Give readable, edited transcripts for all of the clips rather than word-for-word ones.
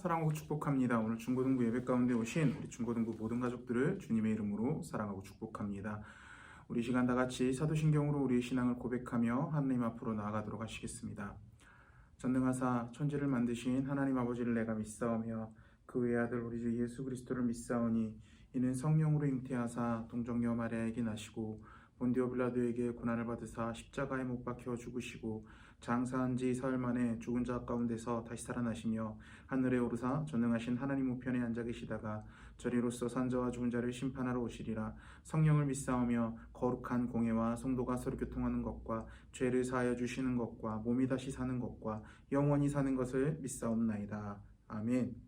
사랑하고 축복합니다. 오늘 중고등부 예배 가운데 오신 우리 중고등부 모든 가족들을 주님의 이름으로 사랑하고 축복합니다. 우리 시간 다 같이 사도신경으로 우리의 신앙을 고백하며 하나님 앞으로 나아가도록 하시겠습니다. 전능하사 천지를 만드신 하나님 아버지를 내가 믿사오며 그 외아들 우리 주 예수 그리스도를 믿사오니 이는 성령으로 잉태하사 동정녀 마리아에게 나시고 본디오 빌라도에게 고난을 받으사 십자가에 못 박혀 죽으시고 장사한 지 사흘 만에 죽은 자 가운데서 다시 살아나시며 하늘에 오르사 전능하신 하나님 우편에 앉아 계시다가 저리로서 산자와 죽은 자를 심판하러 오시리라. 성령을 믿사오며 거룩한 공예와 성도가 서로 교통하는 것과 죄를 사하여 주시는 것과 몸이 다시 사는 것과 영원히 사는 것을 믿사옵나이다. 아멘.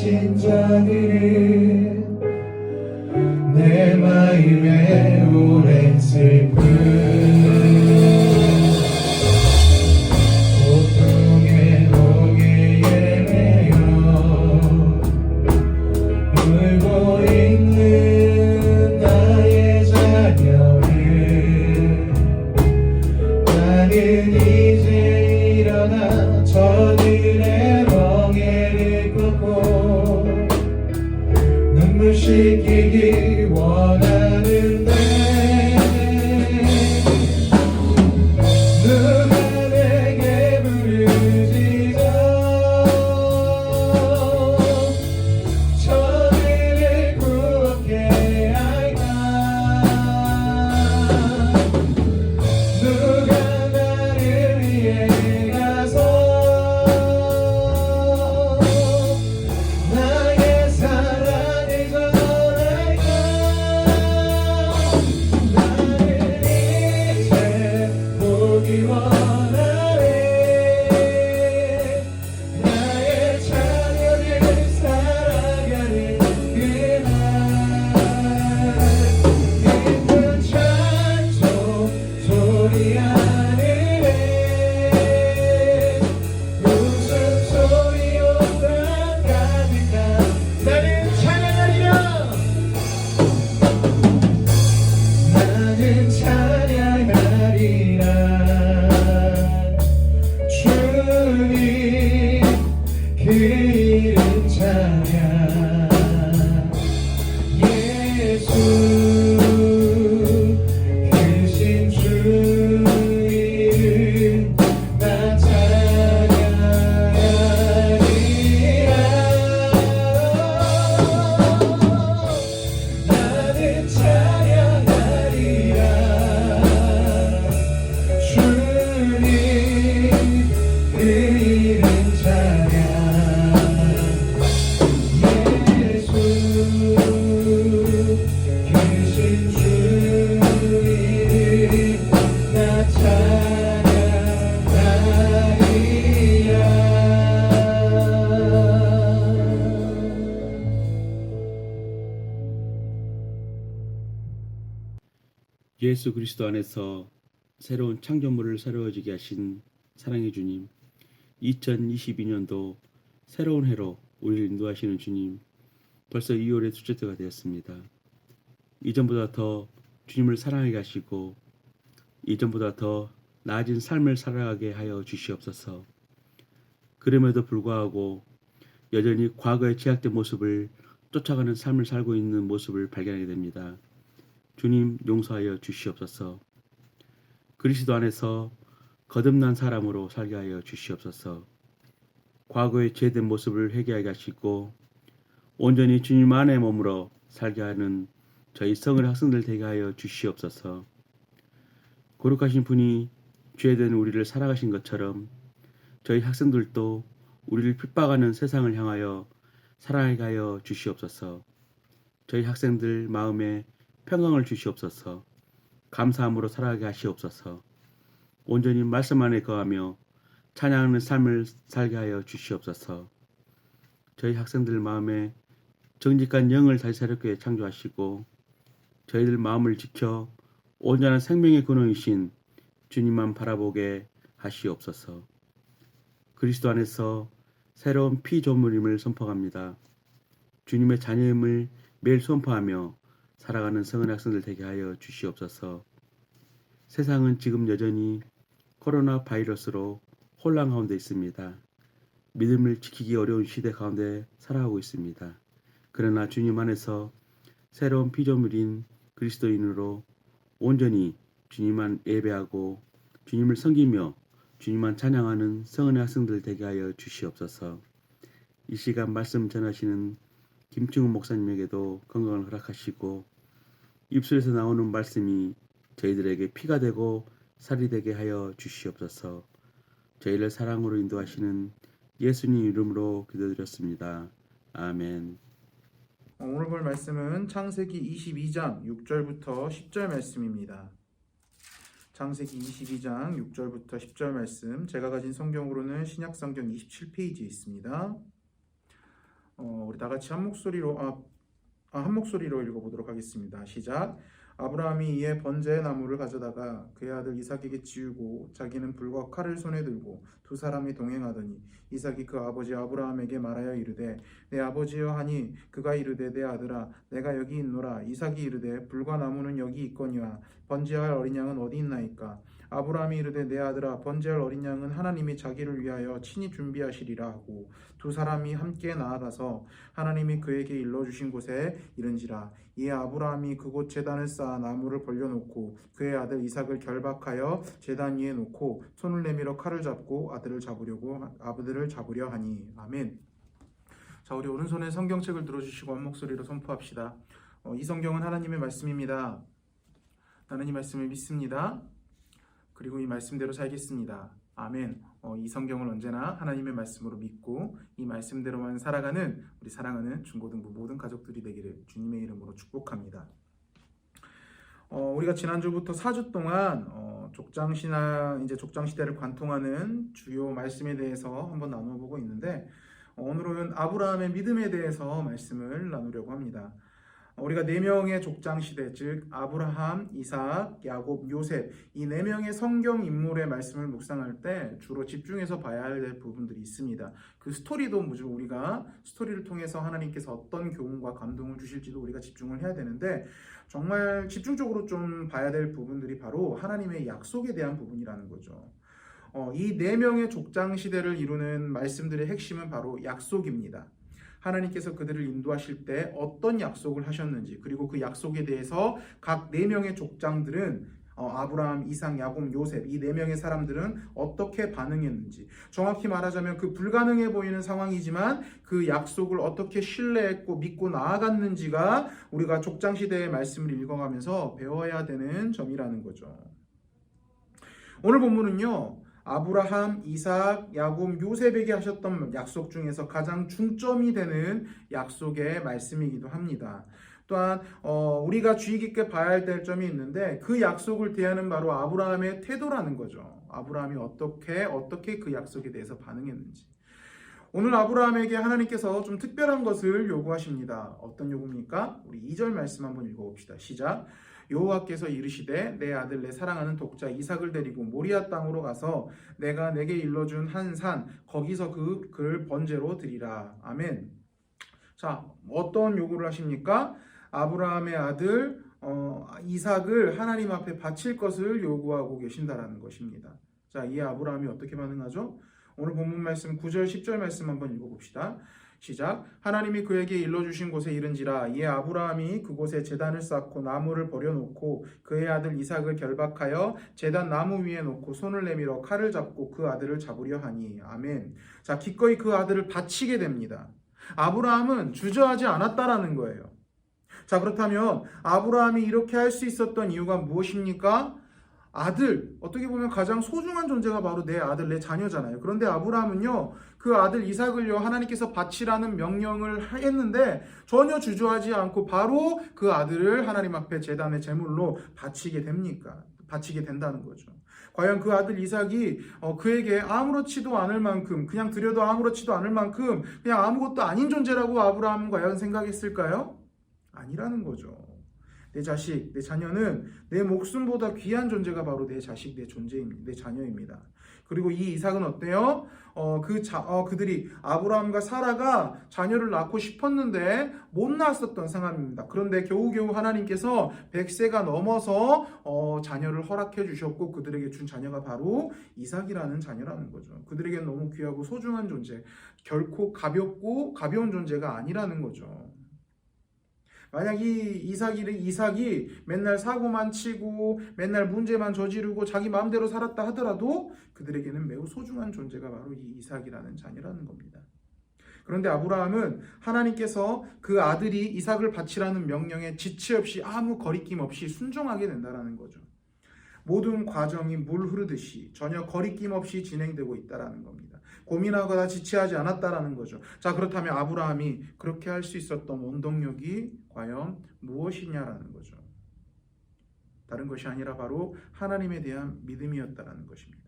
하신 자들은 내 마음의 오랜 슬픔 고통의 목에 예매여 울고 있는 나의 자녀를 나는 이제 일어나 저들의 멍에를 꺾고 눈물 씻기기 원하는데 누가 내게 부르짖어 저들을 구원케 할까 누가 나를 위해 가서 나의 사랑을 전할까 나는 이제 보기 원하네 나의 자녀를 살아가는 그날 깊은 찬송 소리 하늘에 웃음소리 온갖 가득한 나는 찬양하리라 나는 찬양하리라 주님 그 이름 찬양 예수 크신 주 이름 나 찬양하리라 나는 찬양하리라 주님 그 이름 찬양 예수 크신 주 이름 나 예수 그리스도 안에서 새로운 창조물을 새로워지게 하신 사랑의 주님, 2022년도 새로운 해로 우리를 인도하시는 주님, 벌써 2월의 둘째 때가 되었습니다. 이전보다 더 주님을 사랑하게 하시고 이전보다 더 나아진 삶을 살아가게 하여 주시옵소서. 그럼에도 불구하고 여전히 과거의 제약된 모습을 쫓아가는 삶을 살고 있는 모습을 발견하게 됩니다. 주님 용서하여 주시옵소서. 그리스도 안에서 거듭난 사람으로 살게 하여 주시옵소서. 과거의 죄된 모습을 회개하게 하시고 온전히 주님 안에 머물러 살게 하는 저희 성을 학생들 되게 하여 주시옵소서. 거룩하신 분이 죄된 우리를 사랑하신 것처럼 저희 학생들도 우리를 핍박하는 세상을 향하여 사랑하게 하여 주시옵소서. 저희 학생들 마음에 평강을 주시옵소서. 감사함으로 살아가게 하시옵소서. 온전히 말씀 안에 거하며 찬양하는 삶을 살게 하여 주시옵소서. 저희 학생들 마음에 정직한 영을 다시 새롭게 창조하시고 저희들 마음을 지켜 온전한 생명의 근원이신 주님만 바라보게 하시옵소서. 그리스도 안에서 새로운 피조물임을 선포합니다. 주님의 자녀임을 매일 선포하며 살아가는 성은 학생들 되게 하여 주시옵소서. 세상은 지금 여전히 코로나 바이러스로 혼란 가운데 있습니다. 믿음을 지키기 어려운 시대 가운데 살아가고 있습니다. 그러나 주님 안에서 새로운 피조물인 그리스도인으로 온전히 주님만 예배하고 주님을 섬기며 주님만 찬양하는 성은의 학생들 되게 하여 주시옵소서. 이 시간 말씀 전하시는 김충훈 목사님에게도 건강을 허락하시고 입술에서 나오는 말씀이 저희들에게 피가 되고 살이 되게 하여 주시옵소서. 저희를 사랑으로 인도하시는 예수님 이름으로 기도드렸습니다. 아멘. 오늘 볼 말씀은 창세기 22장 6절부터 10절 말씀입니다. 창세기 22장 6절부터 10절 말씀, 제가 가진 성경으로는 신약성경 27페이지에 있습니다. 우리 다 같이 한 목소리로 읽어보도록 하겠습니다. 시작. 아브라함이 이에 번제의 나무를 가져다가 그의 아들 이삭에게 지우고 자기는 불과 칼을 손에 들고 두 사람이 동행하더니 이삭이 그 아버지 아브라함에게 말하여 이르되 내 아버지여 하니 그가 이르되 내 아들아 내가 여기 있노라. 이삭이 이르되 불과 나무는 여기 있거니와 번제할 어린 양은 어디 있나이까. 아브라함이 이르되 내 아들아 번제할 어린 양은 하나님이 자기를 위하여 친히 준비하시리라 하고 두 사람이 함께 나아가서 하나님이 그에게 일러주신 곳에 이른지라. 이에 아브라함이 그곳 제단을 쌓아 나무를 벌려놓고 그의 아들 이삭을 결박하여 제단 위에 놓고 손을 내밀어 칼을 잡고 아들을 잡으려 하니. 아멘. 자, 우리 오른손에 성경책을 들어주시고 한 목소리로 선포합시다. 이 성경은 하나님의 말씀입니다. 나는 이 말씀을 믿습니다. 그리고 이 말씀대로 살겠습니다. 아멘. 이 성경을 언제나 하나님의 말씀으로 믿고 이 말씀대로만 살아가는 우리 사랑하는 중고등부 모든 가족들이 되기를 주님의 이름으로 축복합니다. 우리가 지난주부터 4주 동안 족장신앙, 이제 족장시대를 관통하는 주요 말씀에 대해서 한번 나눠보고 있는데 오늘은 아브라함의 믿음에 대해서 말씀을 나누려고 합니다. 우리가 4명의 족장시대, 즉 아브라함, 이삭, 야곱, 요셉 이 4명의 성경 인물의 말씀을 묵상할 때 주로 집중해서 봐야 할 부분들이 있습니다. 그 스토리도 우리가 스토리를 통해서 하나님께서 어떤 교훈과 감동을 주실지도 우리가 집중을 해야 되는데 정말 집중적으로 좀 봐야 될 부분들이 바로 하나님의 약속에 대한 부분이라는 거죠. 이 4명의 족장시대를 이루는 말씀들의 핵심은 바로 약속입니다. 하나님께서 그들을 인도하실 때 어떤 약속을 하셨는지, 그리고 그 약속에 대해서 각 4명의 족장들은 아브라함, 이삭, 야곱, 요셉 이 4명의 사람들은 어떻게 반응했는지, 정확히 말하자면 그 불가능해 보이는 상황이지만 그 약속을 어떻게 신뢰했고 믿고 나아갔는지가 우리가 족장시대의 말씀을 읽어가면서 배워야 되는 점이라는 거죠. 오늘 본문은요, 아브라함, 이삭, 야곱, 요셉에게 하셨던 약속 중에서 가장 중점이 되는 약속의 말씀이기도 합니다. 또한 우리가 주의 깊게 봐야 될 점이 있는데 그 약속을 대하는 바로 아브라함의 태도라는 거죠. 아브라함이 어떻게 그 약속에 대해서 반응했는지. 오늘 아브라함에게 하나님께서 좀 특별한 것을 요구하십니다. 어떤 요구입니까? 우리 2절 말씀 한번 읽어봅시다. 시작. 여호와께서 이르시되 내 아들 내 사랑하는 독자 이삭을 데리고 모리아 땅으로 가서 내가 내게 일러준 한 산 거기서 그를 번제로 드리라. 아멘. 자, 어떤 요구를 하십니까? 아브라함의 아들 이삭을 하나님 앞에 바칠 것을 요구하고 계신다라는 것입니다. 자, 이 아브라함이 어떻게 반응하죠? 오늘 본문 말씀 9절 10절 말씀 한번 읽어봅시다. 시작. 하나님이 그에게 일러주신 곳에 이른지라. 이에 아브라함이 그곳에 제단을 쌓고 나무를 버려놓고 그의 아들 이삭을 결박하여 제단 나무 위에 놓고 손을 내밀어 칼을 잡고 그 아들을 잡으려 하니. 아멘. 자, 기꺼이 그 아들을 바치게 됩니다. 아브라함은 주저하지 않았다라는 거예요. 자, 그렇다면 아브라함이 이렇게 할 수 있었던 이유가 무엇입니까? 아들, 어떻게 보면 가장 소중한 존재가 바로 내 아들, 내 자녀잖아요. 그런데 아브라함은요, 그 아들 이삭을요, 하나님께서 바치라는 명령을 했는데 전혀 주저하지 않고 바로 그 아들을 하나님 앞에 제단의 제물로 바치게 된다는 거죠. 과연 그 아들 이삭이 그에게 아무렇지도 않을 만큼, 그냥 드려도 아무렇지도 않을 만큼 그냥 아무것도 아닌 존재라고 아브라함은 과연 생각했을까요? 아니라는 거죠. 내 자식, 내 자녀는 내 목숨보다 귀한 존재가 바로 내 자식, 내 존재입니다. 내 자녀입니다. 그리고 이 이삭은 어때요? 그들이 아브라함과 사라가 자녀를 낳고 싶었는데 못 낳았었던 상황입니다. 그런데 겨우겨우 하나님께서 100세가 넘어서 자녀를 허락해 주셨고 그들에게 준 자녀가 바로 이삭이라는 자녀라는 거죠. 그들에겐 너무 귀하고 소중한 존재, 결코 가벼운 존재가 아니라는 거죠. 만약 이 이삭이 맨날 사고만 치고 맨날 문제만 저지르고 자기 마음대로 살았다 하더라도 그들에게는 매우 소중한 존재가 바로 이 이삭이라는 자녀라는 겁니다. 그런데 아브라함은 하나님께서 그 아들이 이삭을 바치라는 명령에 지체 없이 아무 거리낌 없이 순종하게 된다는 거죠. 모든 과정이 물 흐르듯이 전혀 거리낌 없이 진행되고 있다는 겁니다. 고민하거나 지체하지 않았다라는 거죠. 자, 그렇다면 아브라함이 그렇게 할 수 있었던 원동력이 과연 무엇이냐라는 거죠. 다른 것이 아니라 바로 하나님에 대한 믿음이었다라는 것입니다.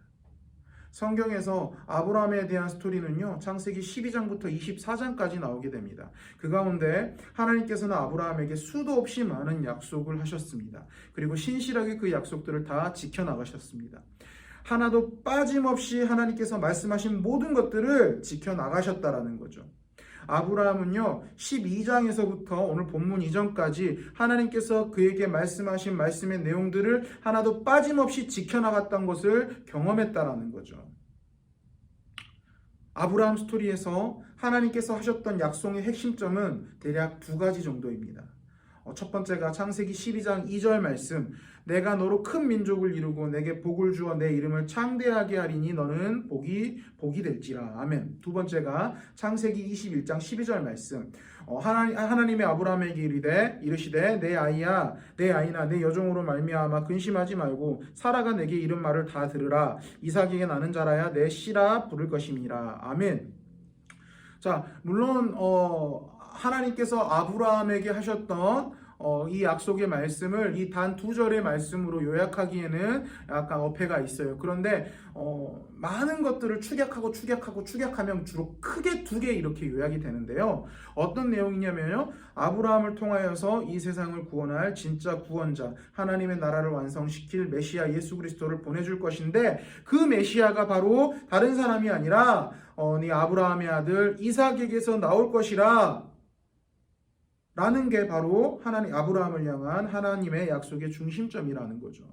성경에서 아브라함에 대한 스토리는요, 창세기 12장부터 24장까지 나오게 됩니다. 그 가운데 하나님께서는 아브라함에게 수도 없이 많은 약속을 하셨습니다. 그리고 신실하게 그 약속들을 다 지켜나가셨습니다. 하나도 빠짐없이 하나님께서 말씀하신 모든 것들을 지켜나가셨다라는 거죠. 아브라함은요, 12장에서부터 오늘 본문 이전까지 하나님께서 그에게 말씀하신 말씀의 내용들을 하나도 빠짐없이 지켜나갔던 것을 경험했다라는 거죠. 아브라함 스토리에서 하나님께서 하셨던 약속의 핵심점은 대략 두 가지 정도입니다. 첫 번째가 창세기 12장 2절 말씀, 내가 너로 큰 민족을 이루고 내게 복을 주어 내 이름을 창대하게 하리니 너는 복이 될지라. 아멘. 두 번째가 창세기 21장 12절 말씀, 하나님의 아브라함에게 이르시되 내 아이야, 내 아이나 내 여종으로 말미암아 근심하지 말고 사라가 내게 이른 말을 다 들으라. 이삭에게 나는 자라야 내 씨라 부를 것임이라. 아멘. 자, 물론 하나님께서 아브라함에게 하셨던 이 약속의 말씀을 이 단 두 절의 말씀으로 요약하기에는 약간 어폐가 있어요. 그런데 많은 것들을 축약하면 주로 크게 두 개 이렇게 요약이 되는데요. 어떤 내용이냐면요, 아브라함을 통하여서 이 세상을 구원할 진짜 구원자, 하나님의 나라를 완성시킬 메시아 예수 그리스도를 보내줄 것인데, 그 메시아가 바로 다른 사람이 아니라 네 아브라함의 아들 이삭에게서 나올 것이라 라는 게 바로 아브라함을 향한 하나님의 약속의 중심점이라는 거죠.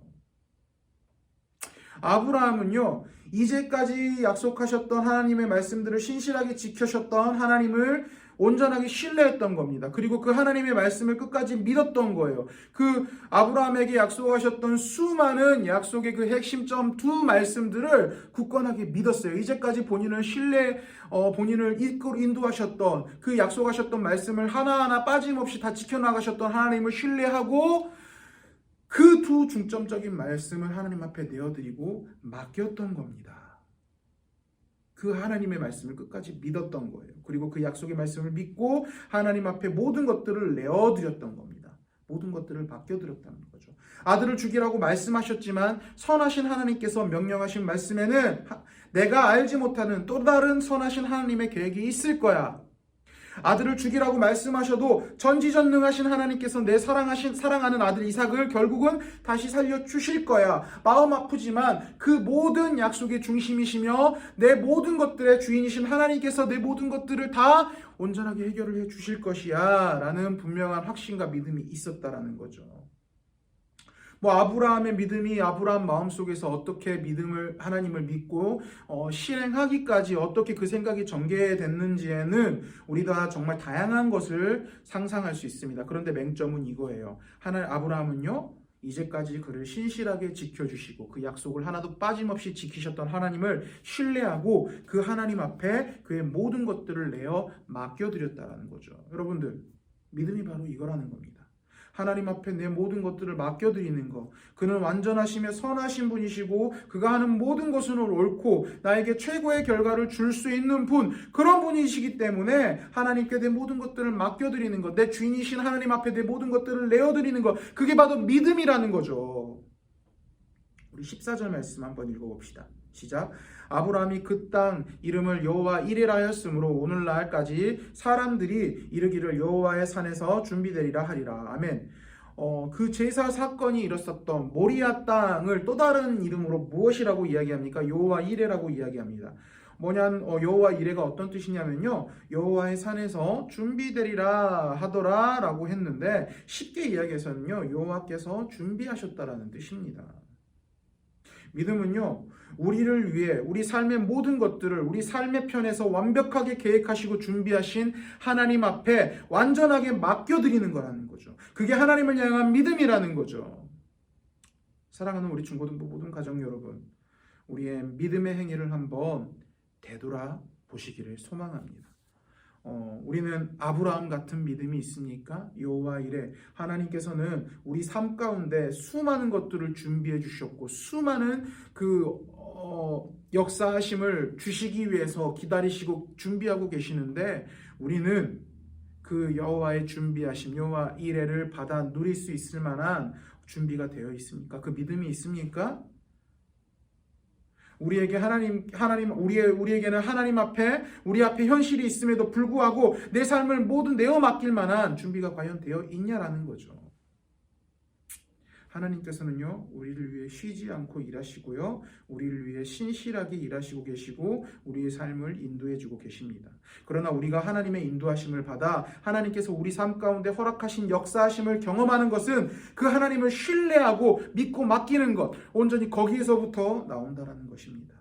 아브라함은요, 이제까지 약속하셨던 하나님의 말씀들을 신실하게 지켜셨던 하나님을 온전하게 신뢰했던 겁니다. 그리고 그 하나님의 말씀을 끝까지 믿었던 거예요. 그 아브라함에게 약속하셨던 수많은 약속의 그 핵심점 두 말씀들을 굳건하게 믿었어요. 이제까지 본인을 인도하셨던 그 약속하셨던 말씀을 하나하나 빠짐없이 다 지켜나가셨던 하나님을 신뢰하고 그 두 중점적인 말씀을 하나님 앞에 내어드리고 맡겼던 겁니다. 그 하나님의 말씀을 끝까지 믿었던 거예요. 그리고 그 약속의 말씀을 믿고 하나님 앞에 모든 것들을 내어드렸던 겁니다. 모든 것들을 맡겨드렸다는 거죠. 아들을 죽이라고 말씀하셨지만 선하신 하나님께서 명령하신 말씀에는 내가 알지 못하는 또 다른 선하신 하나님의 계획이 있을 거야. 아들을 죽이라고 말씀하셔도 전지전능하신 하나님께서 내 사랑하는 아들 이삭을 결국은 다시 살려주실 거야. 마음 아프지만 그 모든 약속의 중심이시며 내 모든 것들의 주인이신 하나님께서 내 모든 것들을 다 온전하게 해결을 해 주실 것이야 라는 분명한 확신과 믿음이 있었다라는 거죠. 아브라함의 믿음이 아브라함 마음속에서 어떻게 하나님을 믿고 실행하기까지 어떻게 그 생각이 전개됐는지에는 우리가 정말 다양한 것을 상상할 수 있습니다. 그런데 맹점은 이거예요. 아브라함은요, 이제까지 그를 신실하게 지켜주시고 그 약속을 하나도 빠짐없이 지키셨던 하나님을 신뢰하고 그 하나님 앞에 그의 모든 것들을 내어 맡겨드렸다는 거죠. 여러분들, 믿음이 바로 이거라는 겁니다. 하나님 앞에 내 모든 것들을 맡겨드리는 것. 그는 완전하시며 선하신 분이시고 그가 하는 모든 것은 옳고 나에게 최고의 결과를 줄 수 있는 분, 그런 분이시기 때문에 하나님께 내 모든 것들을 맡겨드리는 것, 내 주인이신 하나님 앞에 내 모든 것들을 내어드리는 것, 그게 바로 믿음이라는 거죠. 우리 14절 말씀 한번 읽어봅시다. 시작. 아브라함이 그 땅 이름을 여호와 이레라 하였으므로 오늘날까지 사람들이 이르기를 여호와의 산에서 준비되리라 하리라. 아멘. 그 제사 사건이 일었었던 모리아 땅을 또 다른 이름으로 무엇이라고 이야기합니까? 여호와 이레라고 이야기합니다. 여호와 이레가 어떤 뜻이냐면요, 여호와의 산에서 준비되리라 하더라 라고 했는데, 쉽게 이야기해서는요, 여호와께서 준비하셨다라는 뜻입니다. 믿음은요, 우리를 위해 우리 삶의 모든 것들을 우리 삶의 편에서 완벽하게 계획하시고 준비하신 하나님 앞에 완전하게 맡겨드리는 거라는 거죠. 그게 하나님을 향한 믿음이라는 거죠. 사랑하는 우리 중고등부 모든 가정 여러분, 우리의 믿음의 행위를 한번 되돌아 보시기를 소망합니다. 우리는 아브라함 같은 믿음이 있습니까? 여호와 이레, 하나님께서는 우리 삶 가운데 수많은 것들을 준비해 주셨고 수많은 역사하심을 주시기 위해서 기다리시고 준비하고 계시는데, 우리는 그 여호와의 준비하심, 여호와 이레를 받아 누릴 수 있을 만한 준비가 되어 있습니까? 그 믿음이 있습니까? 우리에게는 하나님 앞에 우리 앞에 현실이 있음에도 불구하고 내 삶을 모두 내어 맡길 만한 준비가 과연 되어 있냐라는 거죠. 하나님께서는요, 우리를 위해 쉬지 않고 일하시고요, 우리를 위해 신실하게 일하시고 계시고 우리의 삶을 인도해 주고 계십니다. 그러나 우리가 하나님의 인도하심을 받아 하나님께서 우리 삶 가운데 허락하신 역사하심을 경험하는 것은 그 하나님을 신뢰하고 믿고 맡기는 것, 온전히 거기에서부터 나온다라는 것입니다.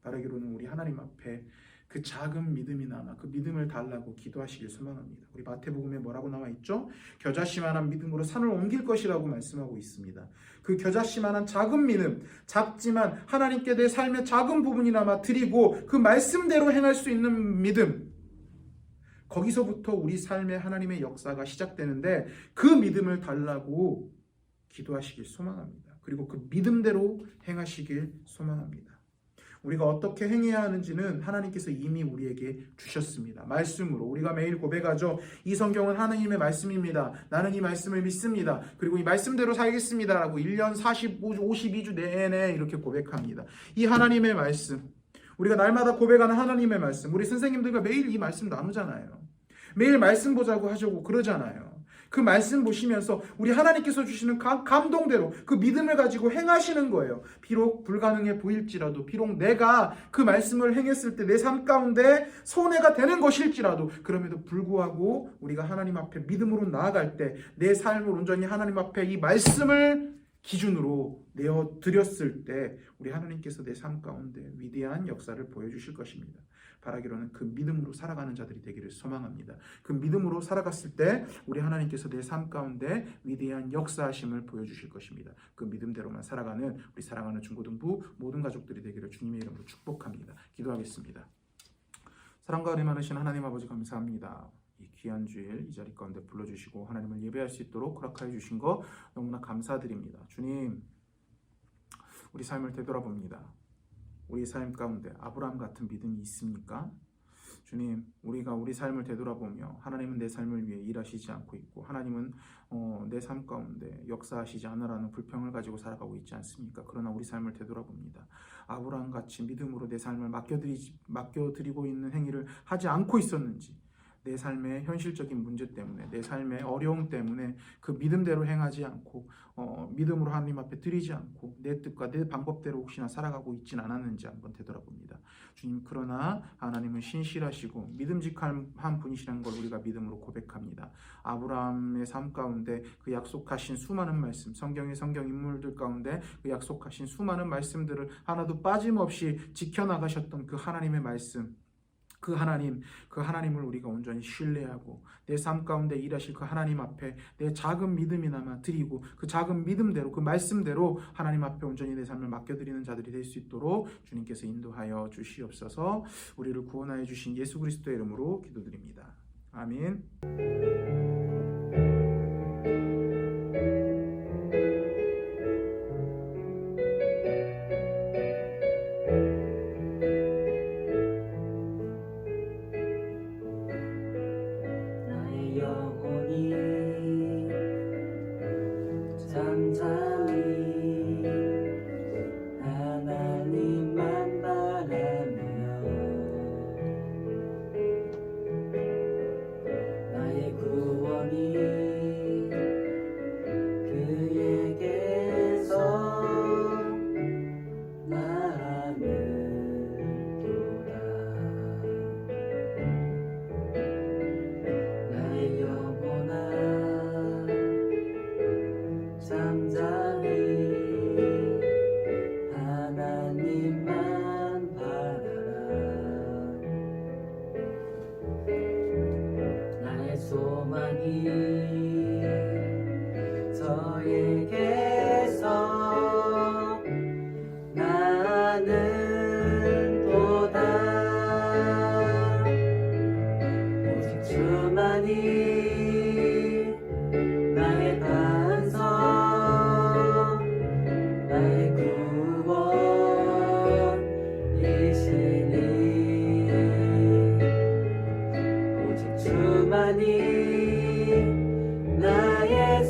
바라기로는 우리 하나님 앞에 그 작은 믿음이나마 그 믿음을 달라고 기도하시길 소망합니다. 우리 마태복음에 뭐라고 나와 있죠? 겨자씨만한 믿음으로 산을 옮길 것이라고 말씀하고 있습니다. 그 겨자씨만한 작은 믿음, 작지만 하나님께 내 삶의 작은 부분이나마 드리고 그 말씀대로 행할 수 있는 믿음, 거기서부터 우리 삶의 하나님의 역사가 시작되는데 그 믿음을 달라고 기도하시길 소망합니다. 그리고 그 믿음대로 행하시길 소망합니다. 우리가 어떻게 행해야 하는지는 하나님께서 이미 우리에게 주셨습니다. 말씀으로 우리가 매일 고백하죠. 이 성경은 하나님의 말씀입니다. 나는 이 말씀을 믿습니다. 그리고 이 말씀대로 살겠습니다 라고 1년 52주 내내 이렇게 고백합니다. 이 하나님의 말씀, 우리가 날마다 고백하는 하나님의 말씀, 우리 선생님들과 매일 이 말씀 나누잖아요. 매일 말씀 보자고 하자고 그러잖아요. 그 말씀 보시면서 우리 하나님께서 주시는 감동대로 그 믿음을 가지고 행하시는 거예요. 비록 불가능해 보일지라도, 비록 내가 그 말씀을 행했을 때 내 삶 가운데 손해가 되는 것일지라도, 그럼에도 불구하고 우리가 하나님 앞에 믿음으로 나아갈 때 내 삶을 온전히 하나님 앞에 이 말씀을 기준으로 내어드렸을 때 우리 하나님께서 내 삶 가운데 위대한 역사를 보여주실 것입니다. 바라기로는 그 믿음으로 살아가는 자들이 되기를 소망합니다. 그 믿음으로 살아갔을 때 우리 하나님께서 내 삶 가운데 위대한 역사하심을 보여주실 것입니다. 그 믿음대로만 살아가는 우리 사랑하는 중고등부 모든 가족들이 되기를 주님의 이름으로 축복합니다. 기도하겠습니다. 사랑과 은혜 많으신 하나님 아버지 감사합니다. 이 귀한 주일 이 자리 가운데 불러주시고 하나님을 예배할 수 있도록 허락하여 주신 거 너무나 감사드립니다. 주님, 우리 삶을 되돌아봅니다. 우리 삶 가운데 아브라함 같은 믿음이 있습니까? 주님, 우리가 우리 삶을 되돌아보며 하나님은 내 삶을 위해 일하시지 않고 있고 하나님은 내 삶 가운데 역사하시지 않으라는 불평을 가지고 살아가고 있지 않습니까? 그러나 우리 삶을 되돌아봅니다. 아브라함같이 믿음으로 내 삶을 맡겨드리고 있는 행위를 하지 않고 있었는지, 내 삶의 현실적인 문제 때문에, 내 삶의 어려움 때문에 그 믿음대로 행하지 않고 믿음으로 하나님 앞에 드리지 않고 내 뜻과 내 방법대로 혹시나 살아가고 있진 않았는지 한번 되돌아봅니다. 주님, 그러나 하나님은 신실하시고 믿음직한 분이시라는 걸 우리가 믿음으로 고백합니다. 아브라함의 삶 가운데 그 약속하신 수많은 말씀, 성경 인물들 가운데 그 약속하신 수많은 말씀들을 하나도 빠짐없이 지켜나가셨던 그 하나님의 말씀, 그 하나님을 우리가 온전히 신뢰하고 내 삶 가운데 일하실 그 하나님 앞에 내 작은 믿음이나마 드리고 그 작은 믿음대로 그 말씀대로 하나님 앞에 온전히 내 삶을 맡겨드리는 자들이 될 수 있도록 주님께서 인도하여 주시옵소서. 우리를 구원하여 주신 예수 그리스도의 이름으로 기도드립니다. 아멘. 잠잠히 하나님만 바라며 나의 구원이 그에게서 나는도다. 나의 영혼아 잠잠히 하나님만 바라라. 나의 소망이 저에게서 나는도다. 오직 주만이 나의 반석, 나의 구원이시니. 오직 주만이 나의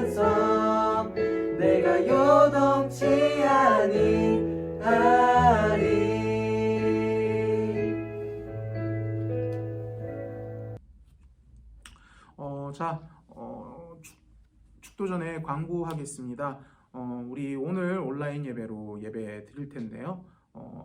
산성, 내가 요동치 아니 축도 전에 광고하겠습니다. 우리 오늘 온라인 예배로 예배 드릴 텐데요.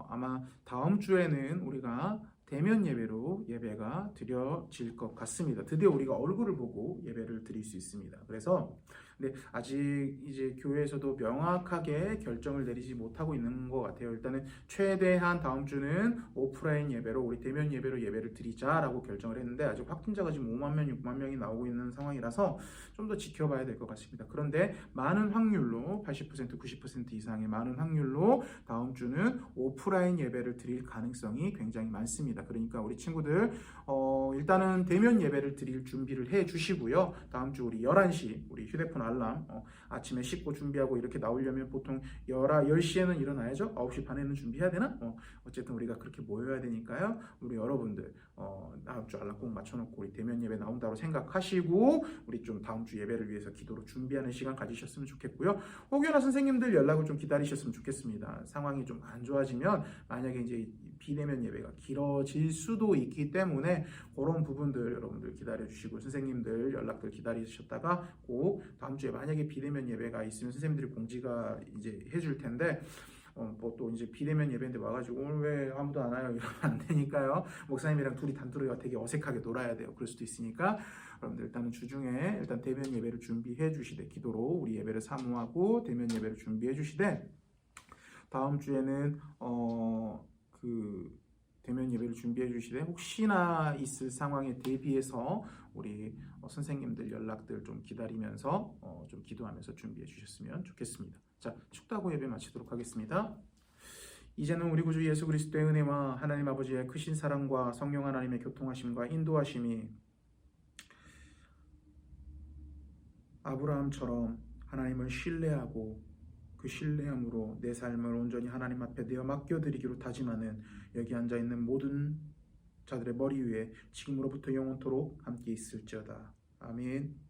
아마 다음 주에는 우리가 대면 예배로 예배가 드려질 것 같습니다. 드디어 우리가 얼굴을 보고 예배를 드릴 수 있습니다. 그래서 근데 아직 이제 교회에서도 명확하게 결정을 내리지 못하고 있는 것 같아요. 일단은 최대한 다음 주는 오프라인 예배로 우리 대면 예배로 예배를 드리자라고 결정을 했는데 아직 확진자가 지금 5만 명, 6만 명이 나오고 있는 상황이라서 좀 더 지켜봐야 될 것 같습니다. 그런데 많은 확률로 80%, 90% 이상의 많은 확률로 다음 주는 오프라인 예배를 드릴 가능성이 굉장히 많습니다. 그러니까 우리 친구들 일단은 대면 예배를 드릴 준비를 해 주시고요. 다음 주 우리 11시 우리 휴대폰 알람 아침에 씻고 준비하고 이렇게 나오려면 보통 10시에는 일어나야죠. 9시 반에는 준비해야 되나? 어쨌든 우리가 그렇게 모여야 되니까요. 우리 여러분들 다음 주 알람 꼭 맞춰놓고 우리 대면 예배 나온다고 생각하시고 우리 좀 다음 주 예배를 위해서 기도로 준비하는 시간 가지셨으면 좋겠고요. 혹여나 선생님들 연락을 좀 기다리셨으면 좋겠습니다. 상황이 좀 안 좋아지면 만약에 이제 비대면 예배가 길어질 수도 있기 때문에 그런 부분들 여러분들 기다려주시고 선생님들 연락들 기다리셨다가 꼭 다음 주에 만약에 비대면 예배가 있으면 선생님들이 공지가 이제 해줄 텐데 뭐 또 이제 비대면 예배인데 와가지고 오늘 왜 아무도 안 와요 이러면 안 되니까요. 목사님이랑 둘이 단둘이 되게 어색하게 놀아야 돼요. 그럴 수도 있으니까 여러분들 일단은 주중에 일단 대면 예배를 준비해 주시되 기도로 우리 예배를 사모하고 대면 예배를 준비해 주시되 다음 주에는 대면 예배를 준비해 주시되 혹시나 있을 상황에 대비해서 우리 선생님들 연락들 좀 기다리면서 좀 기도하면서 준비해 주셨으면 좋겠습니다. 자, 축도하고 예배 마치도록 하겠습니다. 이제는 우리 구주 예수 그리스도의 은혜와 하나님 아버지의 크신 사랑과 성령 하나님의 교통하심과 인도하심이 아브라함처럼 하나님을 신뢰하고 그 신뢰함으로 내 삶을 온전히 하나님 앞에 내어 맡겨드리기로 다짐하는 여기 앉아있는 모든 자들의 머리 위에 지금으로부터 영원토록 함께 있을지어다. 아멘.